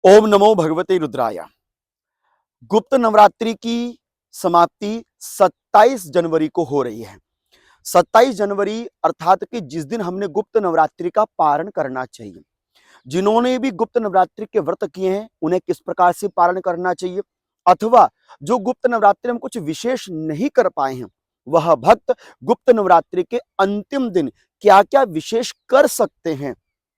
ओम नमो भगवते रुद्राय। गुप्त नवरात्रि की समाप्ति 27 जनवरी को हो रही है। 27 जनवरी अर्थात कि जिस दिन हमने गुप्त नवरात्रि का पारण करना चाहिए। जिन्होंने भी गुप्त नवरात्रि के व्रत किए हैं, उन्हें किस प्रकार से पालन करना चाहिए, अथवा जो गुप्त नवरात्रि में कुछ विशेष नहीं कर पाए हैं, वह भक्त गुप्त नवरात्रि के अंतिम दिन क्या-क्या विशेष कर सकते हैं,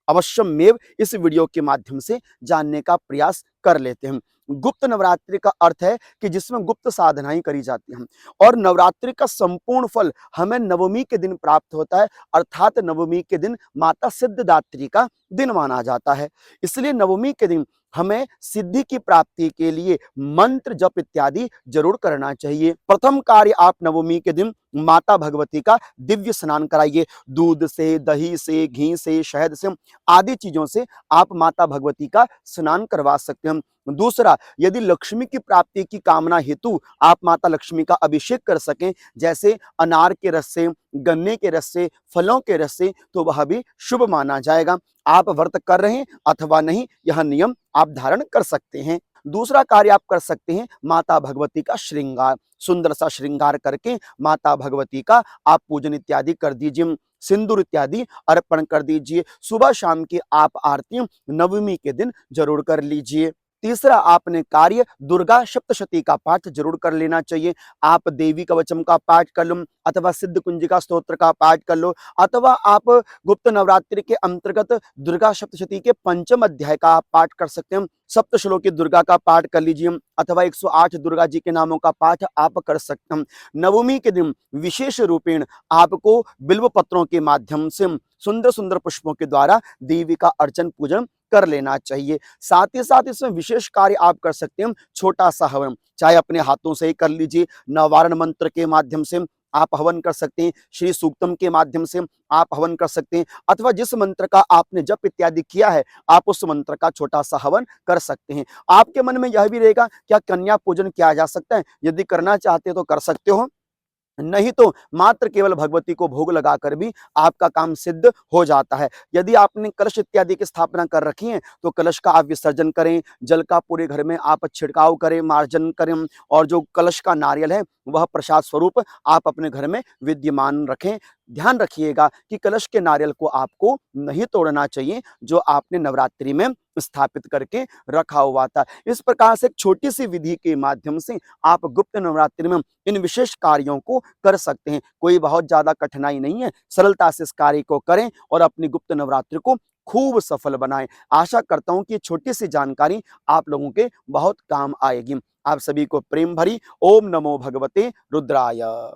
अवश्यमेव इस वीडियो के माध्यम से जानने का प्रयास कर लेते हैं। गुप्त नवरात्रि का अर्थ है कि जिसमें गुप्त साधनाएं करी जाती हैं और नवरात्रि का संपूर्ण फल हमें नवमी के दिन प्राप्त होता है, अर्थात नवमी के दिन माता सिद्धिदात्री का दिन माना जाता है। इसलिए नवमी के दिन हमें सिद्धि की प्राप्ति के लिए मंत्र जप इत्यादि जरूर करना चाहिए। प्रथम कार्य, आप नवमी के दिन माता भगवती का दिव्य स्नान कराइए। दूध से, दही से, घी से, शहद से आदि चीजों से आप माता भगवती का स्नान करवा सकते हैं। दूसरा, यदि लक्ष्मी की प्राप्ति की कामना हेतु आप माता लक्ष्मी का अभिषेक कर सकें, जैसे अनार के रस से, गन्ने के रस से, फलों के रस से, तो वह भी शुभ माना जाएगा। आप व्रत कर रहे हैं अथवा नहीं, यह नियम आप धारण कर सकते हैं। दूसरा कार्य आप कर सकते हैं, माता भगवती का श्रृंगार, सुंदर सा श्रृंगार करके माता भगवती का आप पूजन इत्यादि कर दीजिए। सिंदूर इत्यादि अर्पण कर दीजिए। सुबह शाम की आप आरती नवमी के दिन जरूर कर लीजिए। तीसरा आपने कार्य, दुर्गा सप्तशती का पाठ जरूर कर लेना चाहिए। आप देवी कवचम का पाठ कर लो, अथवा सिद्ध कुंजिका स्तोत्र का पाठ कर लो, अथवा आप गुप्त नवरात्रि के अंतर्गत दुर्गा सप्तशती के पंचम अध्याय का आप पाठ कर सकते हैं। सप्तश्लोकी दुर्गा का पाठ कर लीजिए, अथवा 108 दुर्गा जी के नामों का पाठ आप कर सकते हैं। नवमी के दिन विशेष रूपेण आपको बिल्व पत्रों के माध्यम से सुंदर सुंदर पुष्पों के द्वारा देवी का अर्चन पूजन कर लेना चाहिए। साथ ही साथ इसमें विशेष कार्य आप कर सकते हैं, छोटा सा हवन, चाहे अपने हाथों से ही कर लीजिए, नवारण मंत्र के माध्यम से आप हवन कर सकते हैं, श्री सूक्तम के माध्यम से आप हवन कर सकते हैं, अथवा जिस मंत्र का आपने जप इत्यादि किया है, आप उस मंत्र का छोटा सा हवन कर सकते हैं। आपके मन में यह भी रहेगा, क्या कन्या पूजन किया जा सकता है? यदि करना चाहते हो तो कर सकते हो, नहीं तो मात्र केवल भगवती को भोग लगाकर भी आपका काम सिद्ध हो जाता है। यदि आपने कलश इत्यादि की स्थापना कर रखी है, तो कलश का आप विसर्जन करें, जल का पूरे घर में आप छिड़काव करें, मार्जन करें, और जो कलश का नारियल है वह प्रसाद स्वरूप आप अपने घर में विद्यमान रखें। ध्यान रखिएगा कि कलश के नारियल को आपको नहीं तोड़ना चाहिए, जो आपने नवरात्रि में स्थापित करके रखा हुआ था। इस प्रकार से एक छोटी सी विधि के माध्यम से आप गुप्त नवरात्रि में इन विशेष कार्यों को कर सकते हैं। कोई बहुत ज्यादा कठिनाई नहीं है, सरलता से इस कार्य को करें और अपनी गुप्त नवरात्रि को खूब सफल बनाएं। आशा करता हूं कि छोटी सी जानकारी आप लोगों के बहुत काम आएगी। आप सभी को प्रेम भरी ओम नमो भगवते रुद्राय।